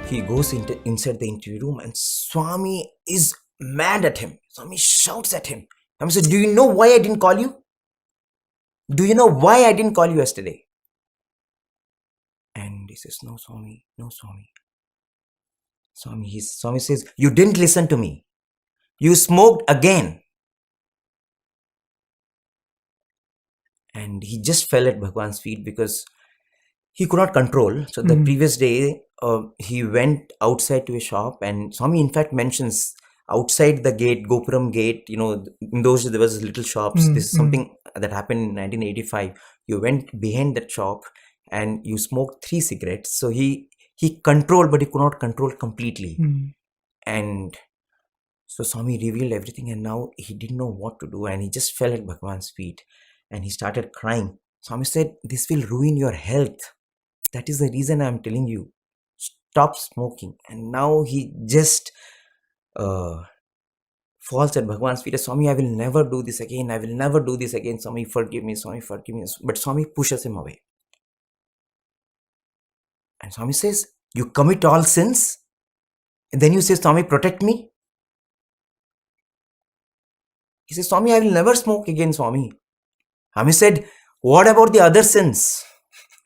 he goes inside the interview room and Swami is mad at him. Swami shouts at him. Swami said, do you know why I didn't call you? Do you know why I didn't call you yesterday? And he says, no, Swami, no, Swami. Swami says, you didn't listen to me. You smoked again. And he just fell at Bhagwan's feet because he could not control. So the previous day, he went outside to a shop, and Swami in fact mentions outside the gate, Gopuram gate, in those days there was little shops. This is something that happened in 1985. You went behind that shop and you smoked 3 cigarettes. So he controlled, but he could not control completely. And so Swami revealed everything, and now he didn't know what to do, and he just fell at Bhagwan's feet and he started crying. Swami said, this will ruin your health. That is the reason I am telling you, stop smoking. And now he just falls at Bhagwan's feet. Swami, I will never do this again. I will never do this again. Swami, forgive me. Swami, forgive me. But Swami pushes him away. And Swami says, you commit all sins? And then you say, Swami, protect me? He says, Swami, I will never smoke again, Swami. Swami said, what about the other sins?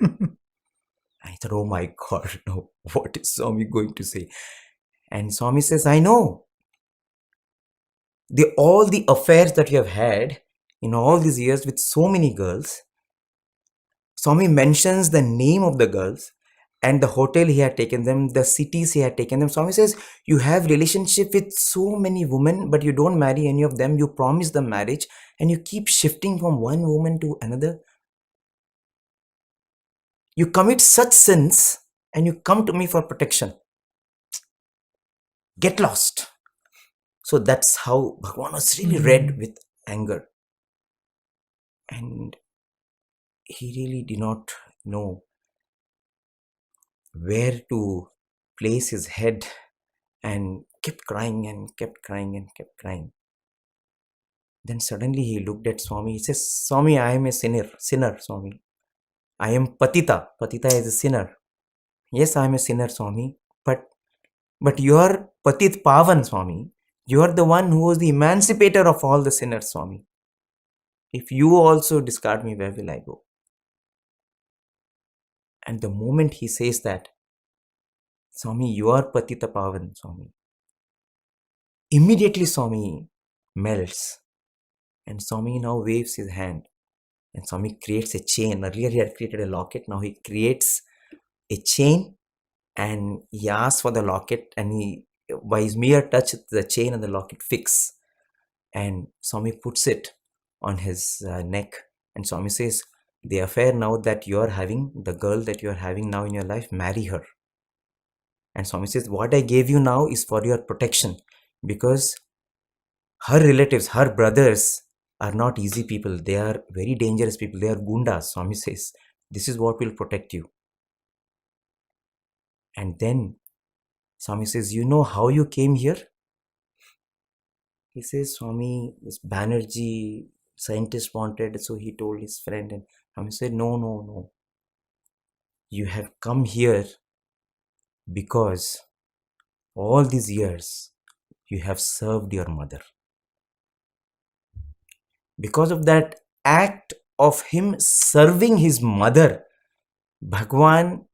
I thought, oh my God, no, what is Swami going to say? And Swami says, I know. All the affairs that you have had in all these years with so many girls, Swami mentions the name of the girls and the hotel he had taken them, the cities he had taken them. Swami says, you have relationship with so many women, but you don't marry any of them. You promise them marriage and you keep shifting from one woman to another. You commit such sins and you come to me for protection. Get lost. So that's how Bhagwan was really red with anger. And he really did not know where to place his head and kept crying and kept crying and kept crying. Then suddenly he looked at Swami. He says, Swami, I am a sinner, Swami. I am Patita. Patita is a sinner. Yes, I am a sinner, Swami. But you are Patit Pavan, Swami. You are the one who was the emancipator of all the sinners, Swami. If you also discard me, where will I go? And the moment he says that, Swami, you are Patita Pavan, Swami. Immediately Swami melts. And Swami now waves his hand. And Swami creates a chain. Earlier he had created a locket. Now he creates a chain and he asks for the locket. And by his mere touch, the chain and the locket fix. And Swami puts it on his neck. And Swami says, the affair now that you are having, the girl that you are having now in your life, marry her. And Swami says, what I gave you now is for your protection. Because her relatives, her brothers are not easy people. They are very dangerous people. They are gundas. Swami says, this is what will protect you. And then Swami says, you know how you came here? He says, Swami, this Banerjee scientist wanted, so he told his friend. And Swami said, no. You have come here because all these years you have served your mother. Because of that act of him serving his mother, Bhagwan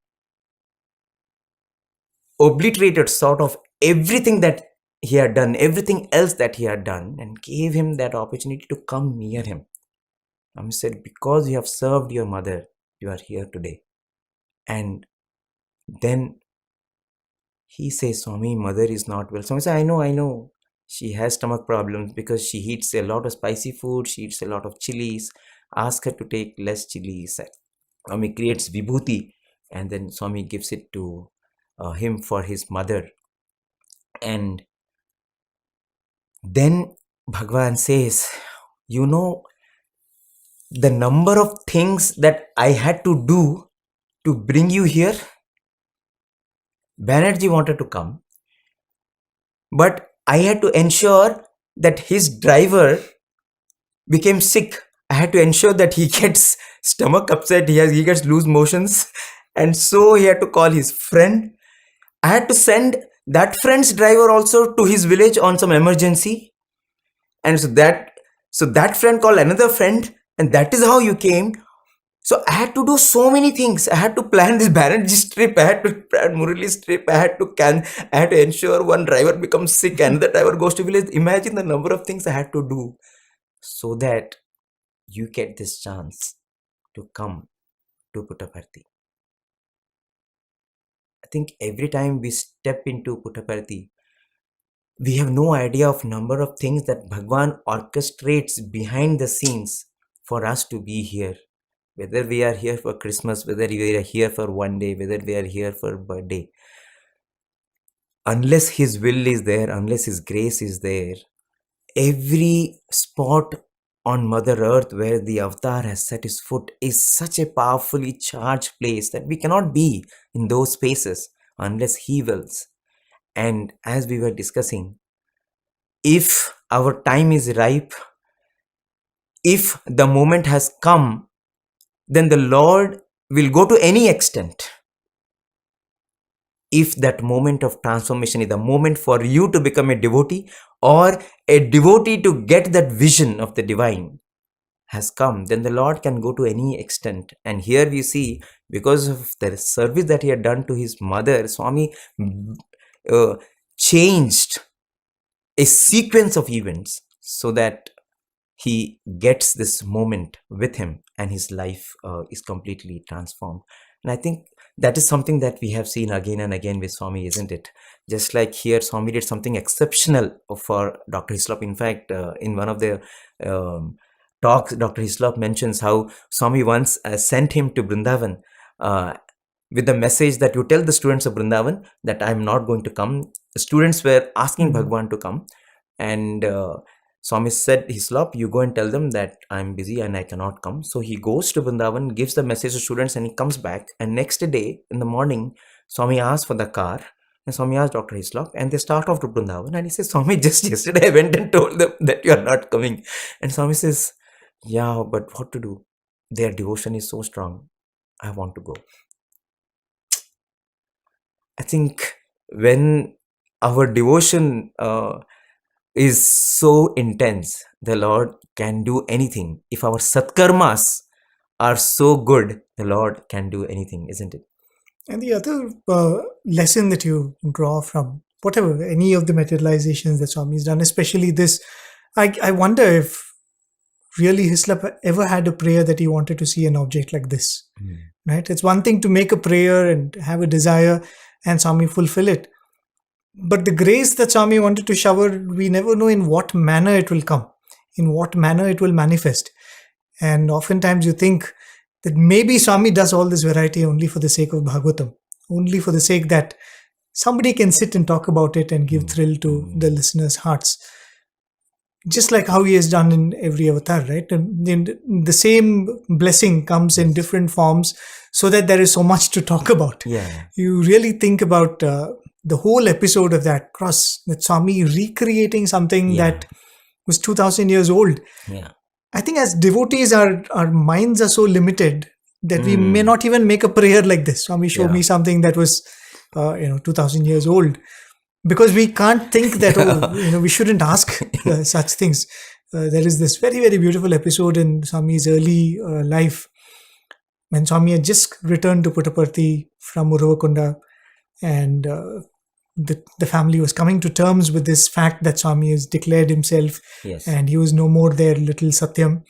obliterated sort of everything that he had done, everything else that he had done, and gave him that opportunity to come near him. Swami said, because you have served your mother, you are here today. And then he says, Swami, mother is not well. Swami said, I know. She has stomach problems because she eats a lot of spicy food. She eats a lot of chilies. Ask her to take less chilies. Swami creates vibhuti and then Swami gives it to him for his mother. And then Bhagwan says, you know, the number of things that I had to do to bring you here. Banerjee wanted to come, but I had to ensure that his driver became sick. I had to ensure that he gets stomach upset, he gets loose motions, and so he had to call his friend. I had to send that friend's driver also to his village on some emergency. And so that friend called another friend, and that is how you came. So I had to do so many things. I had to plan this Banerjee's trip. I had to plan Murali's trip. I had to ensure one driver becomes sick, another driver goes to village. Imagine the number of things I had to do so that you get this chance to come to Puttaparthi. I think every time we step into Puttaparthi, we have no idea of number of things that Bhagwan orchestrates behind the scenes for us to be here. Whether we are here for Christmas, whether we are here for one day, whether we are here for birthday. Unless His will is there, unless His grace is there, every spot on Mother Earth where the Avatar has set his foot is such a powerfully charged place that we cannot be in those spaces unless He wills. And as we were discussing, if our time is ripe, if the moment has come, then the Lord will go to any extent. If that moment of transformation is the moment for you to become a devotee or a devotee to get that vision of the divine has come, then the Lord can go to any extent. And here we see, because of the service that he had done to his mother, Swami changed a sequence of events so that he gets this moment with him and his life is completely transformed. And I think that is something that we have seen again and again with Swami, isn't it? Just like here, Swami did something exceptional for Dr. Hislop. In fact, in one of the talks, Dr. Hislop mentions how Swami once sent him to Vrindavan with the message that you tell the students of Vrindavan that I am not going to come. The students were asking Bhagwan to come, and Swami said, Hislop, you go and tell them that I'm busy and I cannot come. So he goes to Vrindavan, gives the message to students, and he comes back. And next day in the morning, Swami asks for the car. And Swami asked Dr. Hislop, and they start off to Vrindavan. And he says, Swami, just yesterday I went and told them that you are not coming. And Swami says, yeah, but what to do? Their devotion is so strong. I want to go. I think when our devotion is so intense, the Lord can do anything. If our satkarmas are so good, the Lord can do anything, isn't it? And the other lesson that you draw from whatever, any of the materializations that Swami has done, especially this, I wonder if really Hislop ever had a prayer that he wanted to see an object like this, right? It's one thing to make a prayer and have a desire and Swami fulfill it. But the grace that Swami wanted to shower, we never know in what manner it will come, in what manner it will manifest. And oftentimes you think that maybe Swami does all this variety only for the sake of Bhagavatam, only for the sake that somebody can sit and talk about it and give thrill to the listeners' hearts. Just like how he has done in every avatar, right? And the same blessing comes in different forms so that there is so much to talk about. Yeah. You really think about the whole episode of that cross, that Swami recreating something that was 2000 years old. Yeah. I think as devotees, our minds are so limited that we may not even make a prayer like this. Swami showed me something that was 2000 years old, because we can't think that we shouldn't ask such things. There is this very, very beautiful episode in Swami's early life when Swami had just returned to Puttaparthi from Uruvakunda, and the family was coming to terms with this fact that Swami has declared himself and he was no more their little Satyam.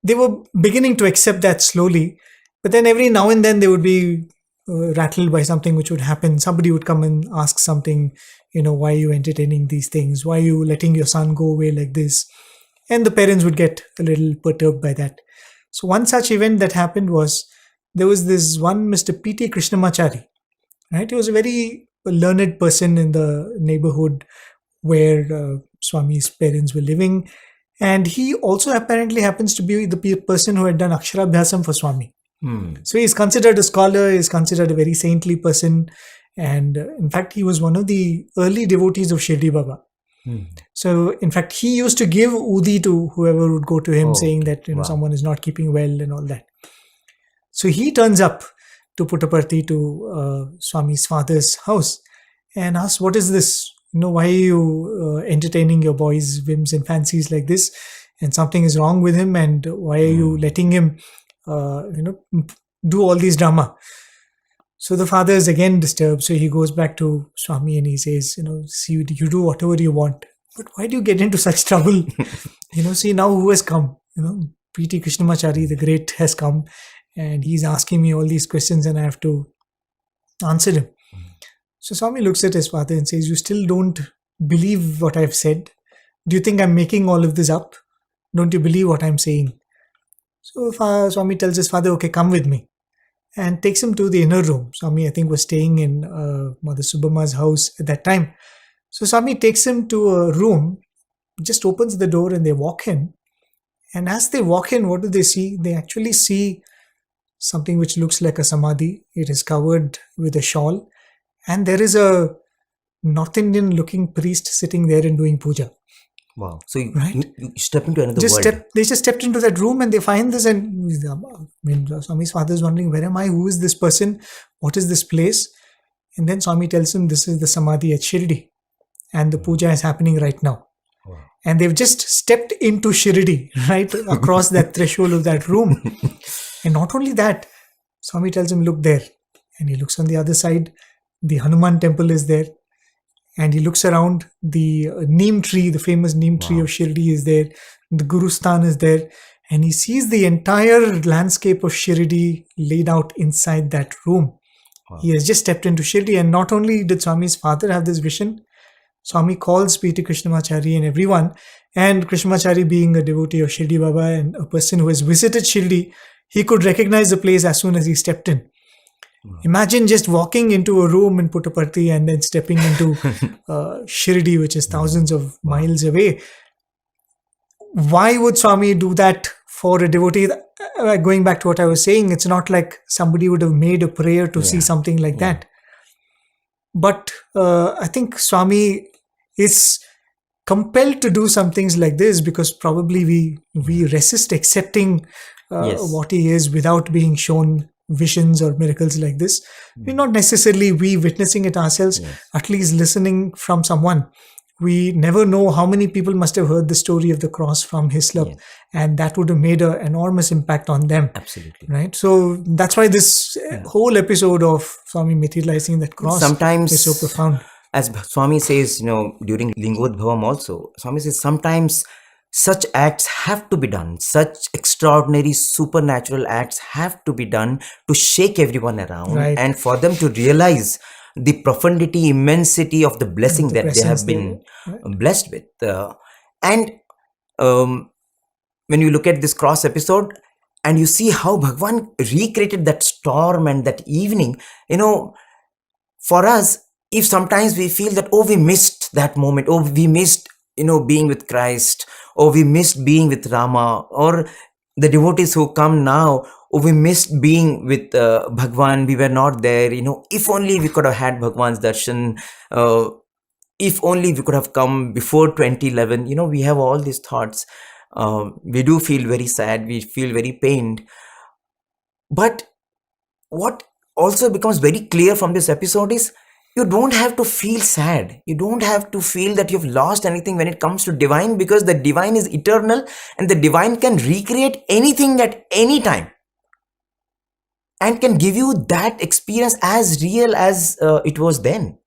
They were beginning to accept that slowly, but then every now and then they would be rattled by something which would happen. Somebody would come and ask something, why are you entertaining these things? Why are you letting your son go away like this? And the parents would get a little perturbed by that. So one such event that happened was, there was this one Mr. P.T. Krishnamachari, right? He was a very learned person in the neighborhood where Swami's parents were living. And he also apparently happens to be the person who had done Aksharabhyasam for Swami. So he's considered a scholar, he's considered a very saintly person. And in fact, he was one of the early devotees of Shirdi Baba. So in fact, he used to give Udi to whoever would go to him saying that someone is not keeping well and all that. So he turns up to Puttaparthi, to Swami's father's house, and asked, "What is this? Why are you entertaining your boy's whims and fancies like this? And something is wrong with him, and why are you letting him, do all these drama?" So the father is again disturbed. So he goes back to Swami and he says, "See, you do whatever you want, but why do you get into such trouble? See now who has come? P.T. Krishnamachari, the great, has come, and he's asking me all these questions, and I have to answer him." So Swami looks at his father and says, "You still don't believe what I've said? Do you think I'm making all of this up? Don't you believe what I'm saying?" So Swami tells his father, "Okay, come with me," and takes him to the inner room. Swami, I think, was staying in Mother Subhama's house at that time. So Swami takes him to a room, just opens the door, and they walk in. And as they walk in, what do they see? They actually see something which looks like a samadhi. It is covered with a shawl. And there is a North Indian looking priest sitting there and doing puja. Wow. So you step into another world. They just stepped into that room and they find this, and Swami's father is wondering, where am I? Who is this person? What is this place? And then Swami tells him, this is the samadhi at Shirdi, and the puja is happening right now. Wow. And they've just stepped into Shirdi, right across that threshold of that room. And not only that, Swami tells him, look there. And he looks on the other side. The Hanuman temple is there. And he looks around. The neem tree, the famous neem tree of Shirdi, is there. The Gurusthan is there. And he sees the entire landscape of Shirdi laid out inside that room. Wow. He has just stepped into Shirdi. And not only did Swami's father have this vision, Swami calls P.T. Krishnamachari and everyone. And Krishnamachari, being a devotee of Shirdi Baba and a person who has visited Shirdi, he could recognize the place as soon as he stepped in. Wow. Imagine just walking into a room in Puttaparthi and then stepping into Shirdi, which is thousands of miles away. Why would Swami do that for a devotee? Going back to what I was saying, it's not like somebody would have made a prayer to see something like that. But I think Swami is compelled to do some things like this because probably we resist accepting what he is without being shown visions or miracles like this. We're not necessarily witnessing it ourselves, at least listening from someone. We never know how many people must have heard the story of the cross from Hislop, and that would have made an enormous impact on them. Absolutely. Right? So that's why this whole episode of Swami materializing that cross is so profound. As Swami says, during Lingodbhavam also, Swami says sometimes such acts have to be done. Such extraordinary supernatural acts have to be done to shake everyone around and for them to realize the profundity, immensity of the blessing that they have been blessed with. And when you look at this cross episode and you see how Bhagwan recreated that storm and that evening, for us, if sometimes we feel that, we missed that moment, we missed, being with Christ, or we missed being with Rama, or the devotees who come now, we missed being with Bhagwan, we were not there, if only we could have had Bhagwan's darshan, if only we could have come before 2011, we have all these thoughts. We do feel very sad, we feel very pained. But what also becomes very clear from this episode is, you don't have to feel sad. You don't have to feel that you've lost anything when it comes to divine, because the divine is eternal and the divine can recreate anything at any time and can give you that experience as real as it was then.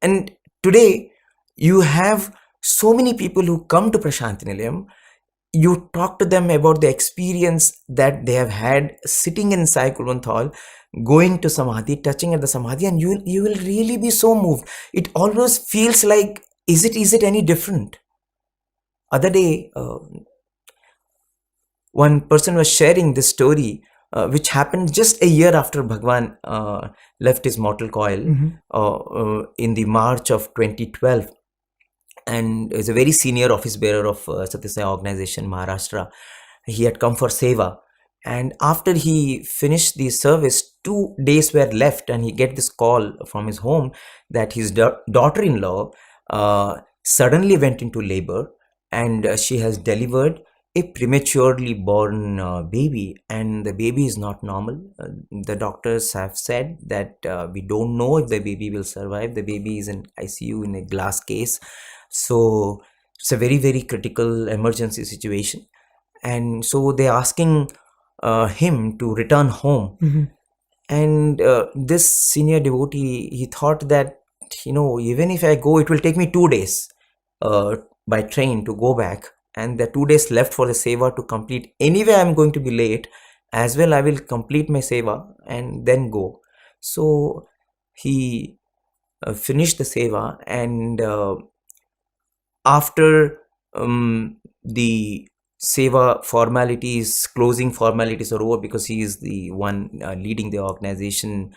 And today, you have so many people who come to Prasanthi Nilayam. You talk to them about the experience that they have had sitting in Sai Kulwant, going to Samadhi, touching at the Samadhi, and you will really be so moved. It always feels like, is it any different? Other day, one person was sharing this story, which happened just a year after Bhagwan left his mortal coil in the March of 2012. And is a very senior office bearer of Sathya Sai organization, Maharashtra. He had come for seva. And after he finished the service, 2 days were left, and he get this call from his home that his daughter-in-law suddenly went into labor, and she has delivered a prematurely born baby, and the baby is not normal. The doctors have said that we don't know if the baby will survive. The baby is in ICU in a glass case. So it's a very, very critical emergency situation. And so they're asking him to return home. Mm-hmm. And this senior devotee, he thought that, even if I go, it will take me 2 days by train to go back. And the 2 days left for the seva to complete. Anyway, I'm going to be late. As well, I will complete my seva and then go. So he finished the seva, and after the seva formalities, closing formalities are over, because he is the one leading the organization.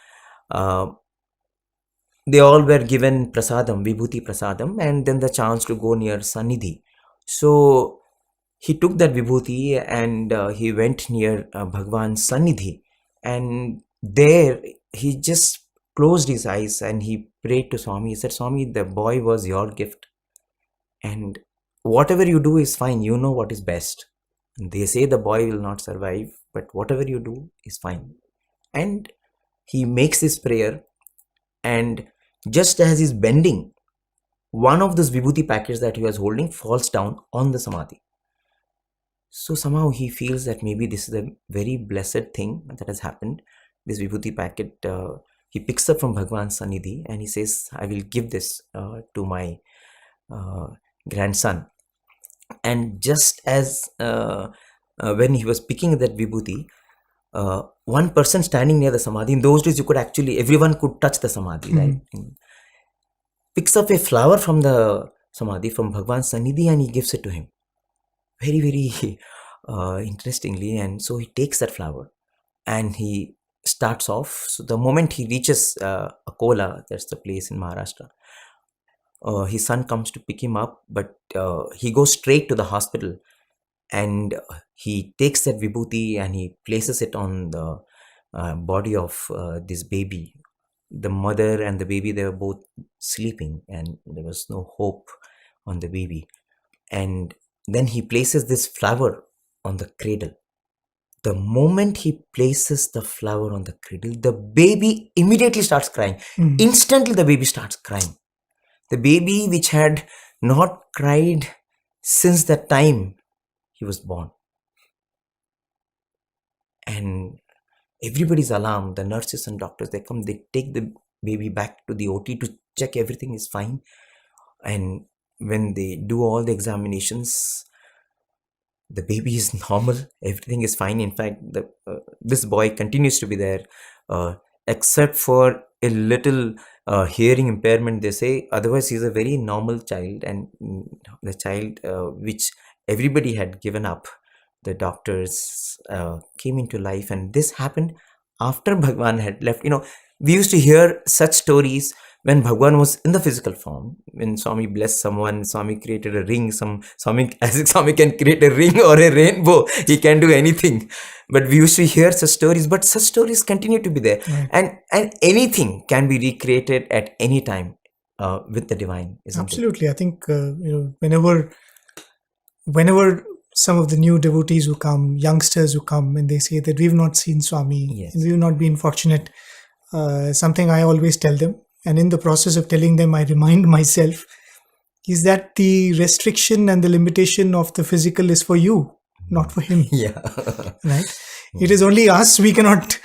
They all were given prasadam, vibhuti prasadam, and then the chance to go near Sannidhi. So he took that vibhuti and he went near Bhagwan's Sannidhi, and there he just closed his eyes and he prayed to Swami. He said, Swami, the boy was your gift, and whatever you do is fine. You know what is best. And they say the boy will not survive, but whatever you do is fine. And he makes this prayer, and just as he's bending, one of those vibhuti packets that he was holding falls down on the samadhi. So somehow he feels that maybe this is a very blessed thing that has happened. This vibhuti packet, he picks up from Bhagwan's Sannidhi, and he says, I will give this to my grandson. And just as when he was picking that vibhuti, one person standing near the samadhi, in those days everyone could touch the samadhi, right? And picks up a flower from the samadhi, from Bhagwan's Sannidhi, and he gives it to him. Very, very interestingly. And so he takes that flower and he starts off. So the moment he reaches Akola, that's the place in Maharashtra, his son comes to pick him up, but he goes straight to the hospital, and he takes that vibhuti and he places it on the body of this baby. The mother and the baby, they were both sleeping, and there was no hope on the baby. And then he places this flower on the cradle. The moment he places the flower on the cradle, the baby immediately starts crying. Instantly, the baby starts crying. The baby which had not cried since that time he was born. And everybody's alarmed. The nurses and doctors, they come, they take the baby back to the OT to check everything is fine. And when they do all the examinations, the baby is normal, everything is fine. In fact, this boy continues to be there, except for a little hearing impairment, they say. Otherwise, he's a very normal child, and the child which everybody had given up, the doctors came into life. And this happened after Bhagwan had left. We used to hear such stories when Bhagwan was in the physical form. When Swami blessed someone, Swami created a ring. As if Swami can create a ring or a rainbow, he can do anything. But we used to hear such stories, but such stories continue to be there. Right. And anything can be recreated at any time with the divine, isn't Absolutely. It? I think, whenever some of the new devotees who come, youngsters who come, and they say that we've not seen Swami, yes, and we've not been fortunate, something I always tell them, and in the process of telling them, I remind myself, is that the restriction and the limitation of the physical is for you, not for him. Yeah. Right? It is only us. We cannot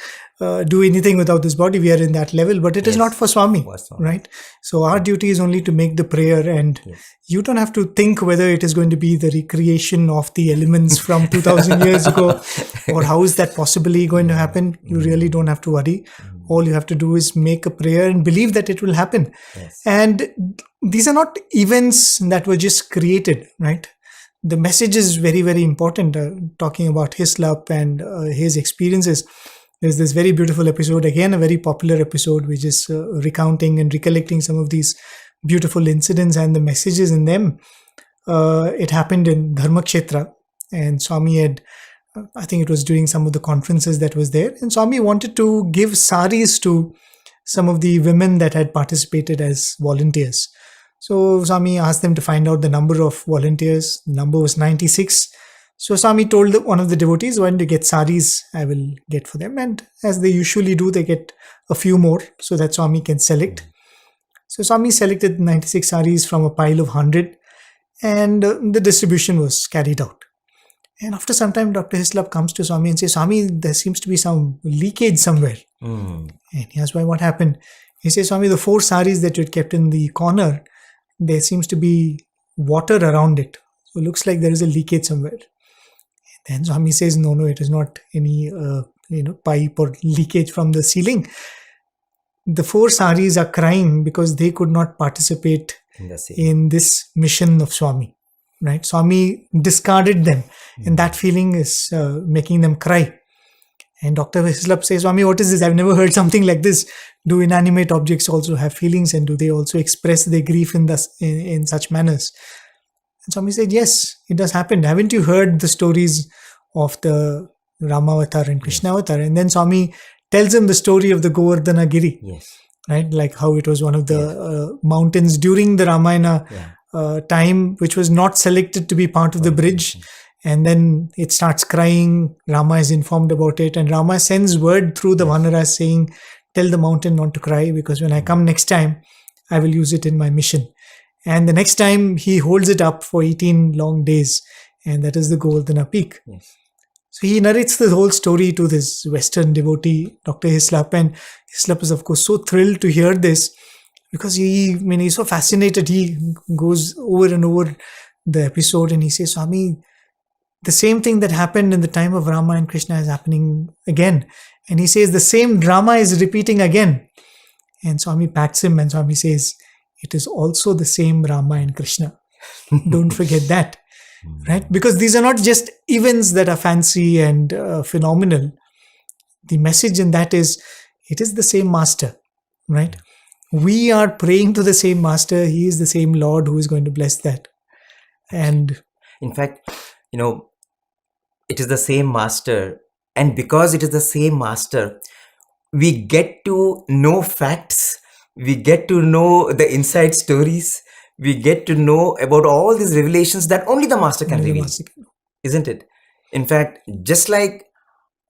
do anything without this body. We are in that level, but it is not for Swami, right? So our duty is only to make the prayer, and you don't have to think whether it is going to be the recreation of the elements from 2000 years ago, or how is that possibly going to happen. You really don't have to worry. All you have to do is make a prayer and believe that it will happen. Yes. And these are not events that were just created, right? The message is very, very important. Talking about Hislop and his experiences, there's this very beautiful episode, again a very popular episode, which is recounting and recollecting some of these beautiful incidents and the messages in them. It happened in Dharmakshetra, and Swami had, I think it was during some of the conferences that was there, and Swami wanted to give saris to some of the women that had participated as volunteers. So Swami asked them to find out the number of volunteers. The number was 96. So Swami told one of the devotees, when they get saris, I will get for them. And as they usually do, they get a few more so that Swami can select. So Swami selected 96 saris from a pile of 100, and the distribution was carried out. And after some time, Dr. Hislop comes to Swami and says, Swami, there seems to be some leakage somewhere. And he asks, why, what happened? He says, Swami, the 4 saris that you had kept in the corner, there seems to be water around it. So it looks like there is a leakage somewhere. Then Swami says, no, it is not any pipe or leakage from the ceiling. The 4 saris are crying because they could not participate in this mission of Swami. Right? Swami discarded them, and that feeling is making them cry. And Dr. Hislop says, Swami, what is this? I've never heard something like this. Do inanimate objects also have feelings, and do they also express their grief in such manners? And Swami said, yes, it does happen. Haven't you heard the stories of the Rama avatar and Krishna avatar? And then Swami tells him the story of the Govardhana Giri. Yes. Right? Like how it was one of the mountains during the Ramayana time, which was not selected to be part of the bridge. And then it starts crying. Rama is informed about it. And Rama sends word through the Vanaras saying, tell the mountain not to cry, because when I come next time, I will use it in my mission. And the next time he holds it up for 18 long days, and that is the Govardhana peak. Yes. So he narrates the whole story to this Western devotee, Dr. Hislop, and Hislop is of course so thrilled to hear this, because he's so fascinated. He goes over and over the episode and he says, Swami, the same thing that happened in the time of Rama and Krishna is happening again. And he says the same drama is repeating again. And Swami pats him and Swami says, it is also the same Rama and Krishna. Don't forget that. Right? Because these are not just events that are fancy and phenomenal. The message in that is, it is the same master. Right? We are praying to the same master. He is the same Lord who is going to bless that. And in fact, it is the same master. And because it is the same master, we get to know facts. We get to know the inside stories. We get to know about all these revelations that only the master can reveal. Isn't it? In fact, just like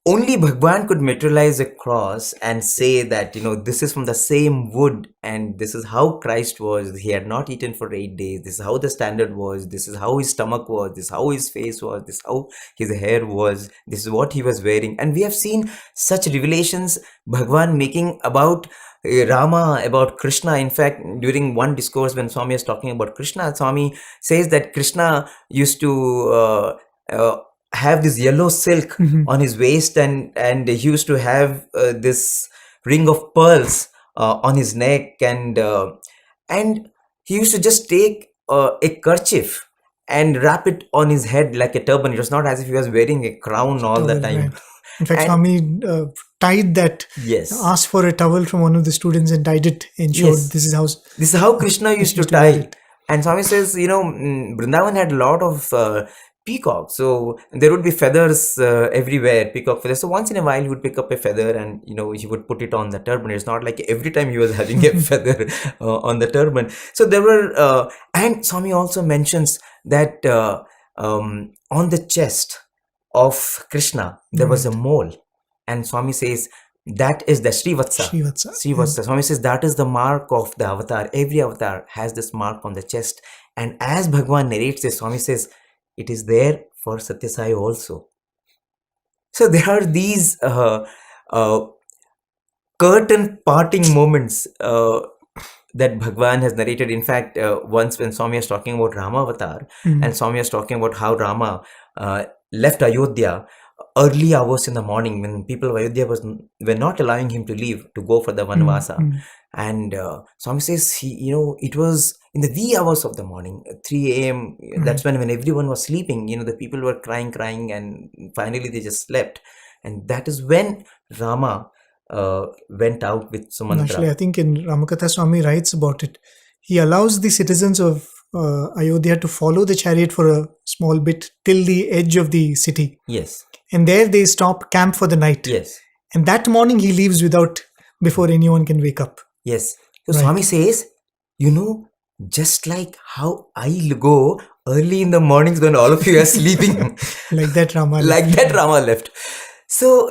only Bhagwan could materialize a cross and say that, this is from the same wood and this is how Christ was. He had not eaten for 8 days. This is how the standard was. This is how his stomach was. This is how his face was. This is how his hair was. This is what he was wearing. And we have seen such revelations Bhagwan making about Rama, about Krishna. In fact, during one discourse when Swami is talking about Krishna, Swami says that Krishna used to have this yellow silk on his waist, and he used to have this ring of pearls on his neck, and he used to just take a kerchief and wrap it on his head like a turban. It was not as if he was wearing a crown all the time. Right. In fact, Swami tied that, asked for a towel from one of the students and tied it and showed this is how Krishna used to tie it. And Swami says, Vrindavan had a lot of peacocks, so there would be feathers everywhere, peacock feathers. So once in a while he would pick up a feather and he would put it on the turban. It's not like every time he was having a feather on the turban. So there were and Swami also mentions that on the chest of Krishna there was a mole, and Swami says that is the Srivatsa. Swami says that is the mark of the avatar. Every avatar has this mark on the chest, and as Bhagwan narrates this, Swami says it is there for Sathya Sai also. So there are these curtain parting moments that Bhagwan has narrated. In fact, once when Swami was talking about Rama avatar, and Swami was talking about how Rama left Ayodhya early hours in the morning when people of Ayodhya were not allowing him to leave to go for the Vanvasa. And Swami says, it was in the wee hours of the morning, 3 a.m. That's when everyone was sleeping, the people were crying, and finally they just slept. And that is when Rama went out with Sumantra. Actually, I think in Ramakatha, Swami writes about it. He allows the citizens of Ayodhya to follow the chariot for a small bit till the edge of the city. Yes. And there they stop camp for the night. Yes. And that morning he leaves before anyone can wake up. Yes. So Swami says, just like how I go early in the mornings when all of you are sleeping. Like that Rama Like left. that Rama left. So,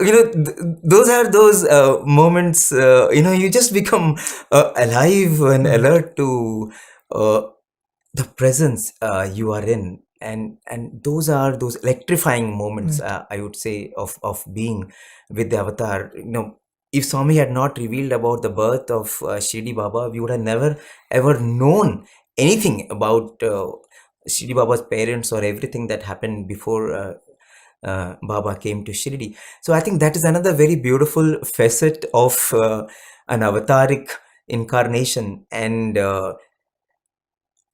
those are those moments, you just become alive and alert to uh, the presence you are in. And those are those electrifying moments, I would say, of being with the avatar. If Swami had not revealed about the birth of Shirdi Baba, we would have never ever known anything about Shirdi Baba's parents or everything that happened before Baba came to Shirdi. So I think that is another very beautiful facet of an avataric incarnation.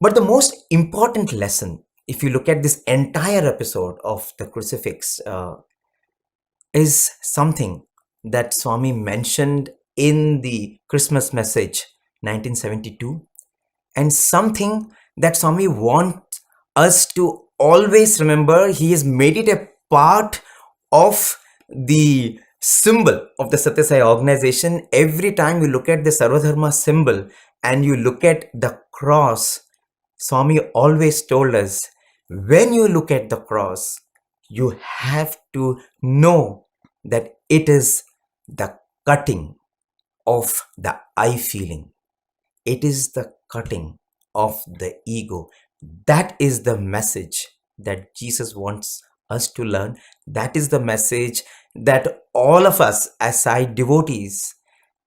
But the most important lesson, if you look at this entire episode of the Crucifix, is something that Swami mentioned in the Christmas message 1972, and something that Swami wants us to always remember. He has made it a part of the symbol of the Sathya Sai organization. Every time you look at the Sarvadharma symbol and you look at the cross, Swami always told us, when you look at the cross, you have to know that it is the cutting of the I feeling. It is the cutting of the ego. That is the message that Jesus wants us to learn. That is the message that all of us as Sai devotees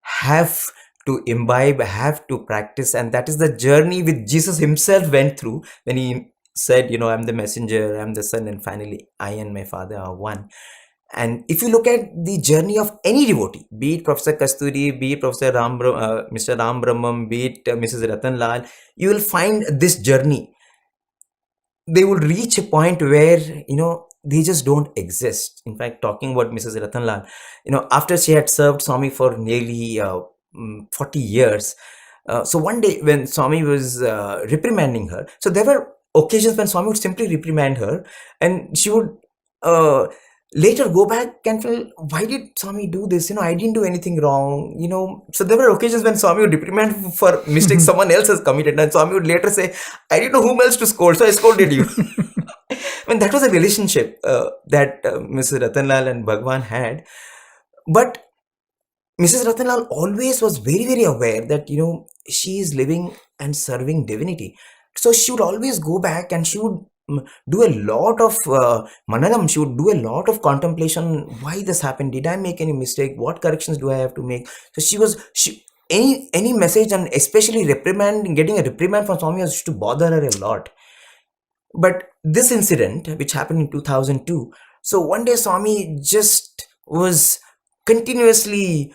have to imbibe, have to practice. And that is the journey which Jesus himself went through when he said, I'm the messenger, I'm the son, and finally I and my father are one. And if you look at the journey of any devotee, be it Professor Kasturi, be it Professor Mr. Ram Brahmam, be it Mrs. Ratan Lal, you will find this journey. They will reach a point where, they just don't exist. In fact, talking about Mrs. Ratan Lal, after she had served Swami for nearly 40 years, so one day when Swami was reprimanding her, so there were occasions when Swami would simply reprimand her, and she would later go back and feel, why did Swami do this? I didn't do anything wrong. So there were occasions when Swami would reprimand for mistakes someone else has committed, and Swami would later say, I didn't know whom else to scold, so I scolded you. That was a relationship that Mrs. Ratanlal and Bhagwan had. But Mrs. Ratanlal always was very, very aware that, she is living and serving divinity. So she would always go back and she would do a lot of mananam. She would do a lot of contemplation. Why this happened? Did I make any mistake? What corrections do I have to make? So any message, and especially getting a reprimand from Swami used to bother her a lot. But this incident, which happened in 2002, so one day Swami just was continuously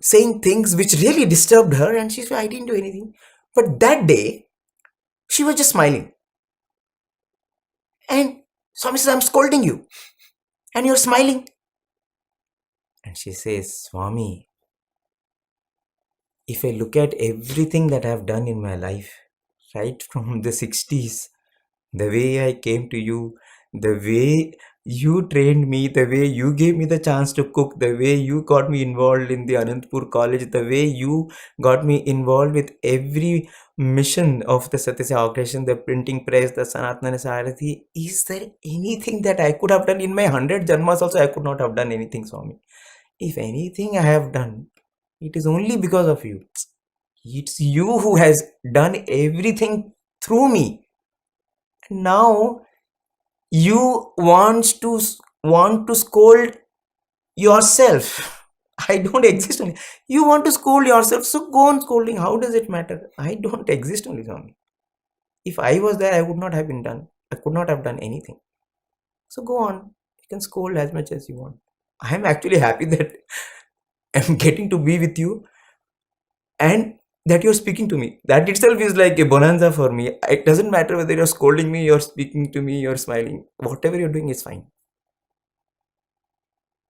saying things which really disturbed her, and she said, I didn't do anything. But that day, she was just smiling. And Swami says, I'm scolding you, and you're smiling. And she says, Swami, if I look at everything that I've done in my life, right from the 60s, the way I came to you, the way you trained me, the way you gave me the chance to cook, the way you got me involved in the Anantapur college, the way you got me involved with every mission of the Sathya Sai organization, the printing press, the Sanatana Sarathi, is there anything that I could have done in my 100 janmas also? I could not have done anything, Swami. If anything I have done, it is only because of you. It's you who has done everything through me. Now you want to scold yourself. I don't exist only. You want to scold yourself, so go on scolding. How does it matter? I don't exist only, Swami. If I was there, I would not have been done. I could not have done anything. So go on. You can scold as much as you want. I am actually happy that I'm getting to be with you and that you're speaking to me. That itself is like a bonanza for me. It doesn't matter whether you're scolding me, you're speaking to me, you're smiling. Whatever you're doing is fine.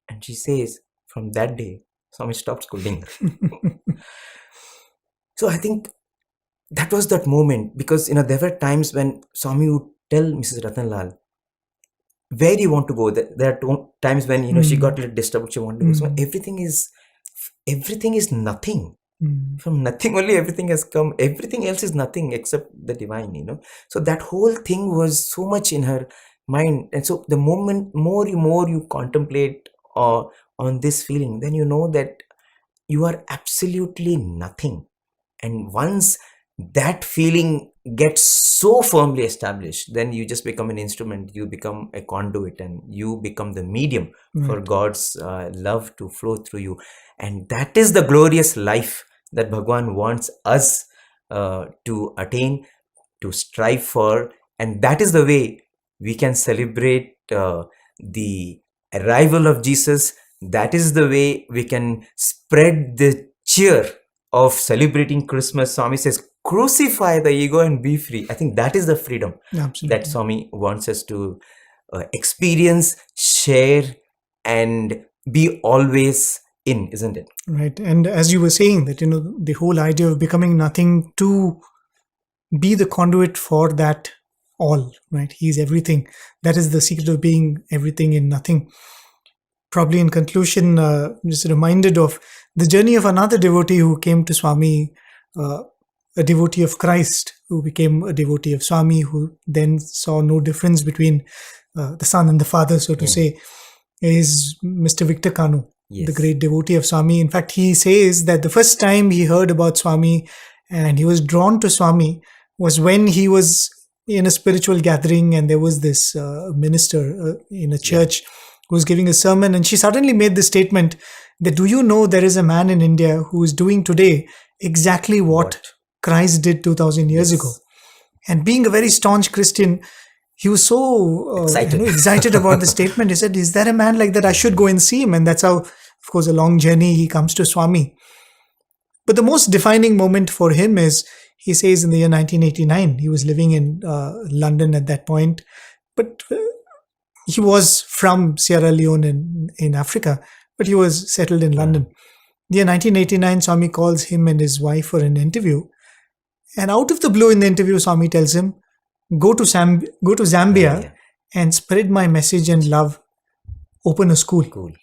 And she says, from that day, Swami stopped scolding her. So I think that was that moment, because there were times when Swami would tell Mrs. Ratanlal, where do you want to go? There are times when she got a little disturbed, she wanted to go. So everything is nothing. From nothing only everything has come. Everything else is nothing except the divine, So that whole thing was so much in her mind. And so the moment more you contemplate on this feeling, then you know that you are absolutely nothing. And once that feeling gets so firmly established, then you just become an instrument, you become a conduit, and you become the medium for God's love to flow through you. And that is the glorious life that Bhagwan wants us to attain, to strive for. And that is the way we can celebrate the arrival of Jesus. That is the way we can spread the cheer of celebrating Christmas. Swami says, crucify the ego and be free. I think that is the freedom that Swami wants us to experience, share, and be always in, isn't it? Right. And as you were saying that, the whole idea of becoming nothing to be the conduit for that all, right? He's everything. That is the secret of being everything in nothing. Probably in conclusion, just reminded of the journey of another devotee who came to Swami, a devotee of Christ, who became a devotee of Swami, who then saw no difference between the son and the father, so to say, is Mr. Victor Kanu, the great devotee of Swami. In fact, he says that the first time he heard about Swami and he was drawn to Swami was when he was in a spiritual gathering, and there was this minister in a church who was giving a sermon, and she suddenly made the statement that, do you know there is a man in India who is doing today exactly what Christ did 2000 years ago? And being a very staunch Christian, he was so excited about the statement. He said, is there a man like that? I should go and see him. And that's how, of course, a long journey, he comes to Swami. But the most defining moment for him is, he says, in the year 1989, he was living in London at that point, but he was from Sierra Leone in Africa, but he was settled in London. The year 1989, Swami calls him and his wife for an interview. And out of the blue in the interview, Swami tells him, go to Zambia and spread my message and love, open a school. Cool.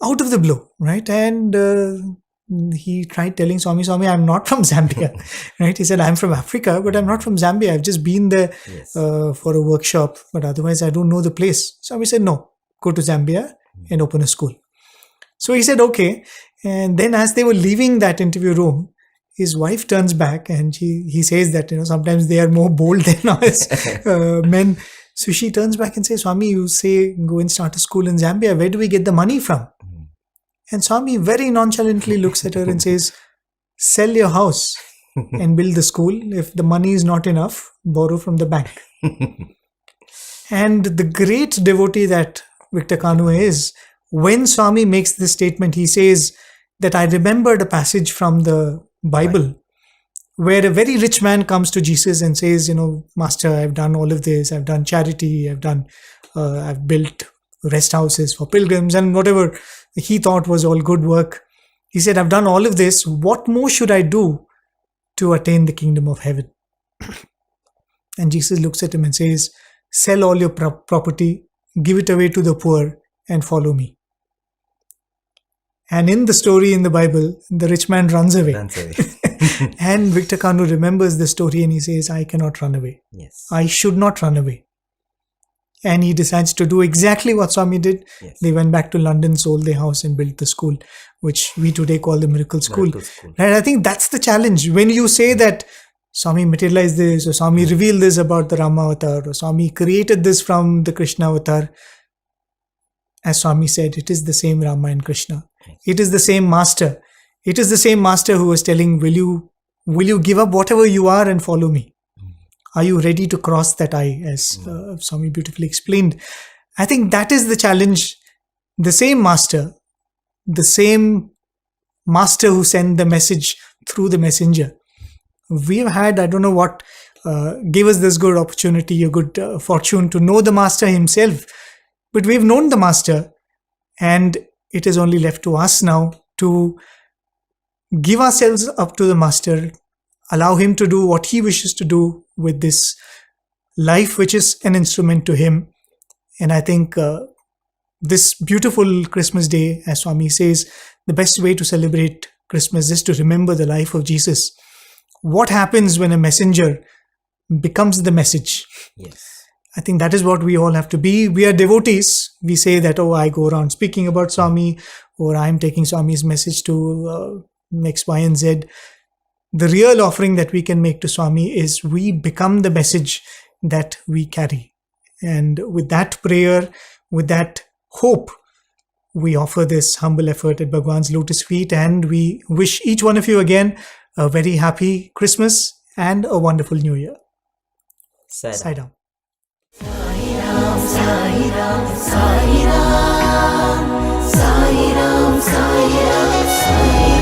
Out of the blue, right? And he tried telling Swami, I'm not from Zambia, right? He said, I'm from Africa, but I'm not from Zambia. I've just been there for a workshop, but otherwise I don't know the place. Swami said, no, go to Zambia and open a school. So he said, okay. And then as they were leaving that interview room, his wife turns back and he says that, sometimes they are more bold than us men. So she turns back and says, Swami, you say go and start a school in Zambia. Where do we get the money from? And Swami very nonchalantly looks at her and says, sell your house and build the school. If the money is not enough, borrow from the bank. And the great devotee that Victor Kanu is, when Swami makes this statement, he says that I remembered a passage from the Bible where a very rich man comes to Jesus and says, Master, I've done all of this. I've done charity. I've built rest houses for pilgrims and whatever he thought was all good work. He said, I've done all of this. What more should I do to attain the kingdom of heaven? And Jesus looks at him and says, sell all your property, give it away to the poor, and follow me. And in the story in the Bible, the rich man runs away. And Victor Kanu remembers the story and he says, I cannot run away. Yes. I should not run away. And he decides to do exactly what Swami did. Yes. They went back to London, sold their house and built the school, which we today call the Miracle School. Right? I think that's the challenge. When you say that Swami materialized this, or Swami revealed this about the Rama avatar, or Swami created this from the Krishna avatar, as Swami said, it is the same Rama and Krishna. It is the same master. It is the same master who was telling, will you give up whatever you are and follow me? Are you ready to cross that eye, as Swami beautifully explained? I think that is the challenge. The same master who sent the message through the messenger. We have had, I don't know what, gave us this good opportunity, a good fortune to know the master himself. But we've known the master, and it is only left to us now to give ourselves up to the master, allow him to do what he wishes to do with this life, which is an instrument to him. And I think this beautiful Christmas day, as Swami says, the best way to celebrate Christmas is to remember the life of Jesus. What happens when a messenger becomes the message? Yes. I think that is what we all have to be. We are devotees. We say that, oh, I go around speaking about Swami, or I'm taking Swami's message to X, Y, and Z. The real offering that we can make to Swami is we become the message that we carry. And with that prayer, with that hope, we offer this humble effort at Bhagwan's lotus feet, and we wish each one of you again a very happy Christmas and a wonderful New Year. Sai Ram. Sai Ram, Sai Ram, Sai Ram, Sai Ram, Sai Ram, Sai Ram.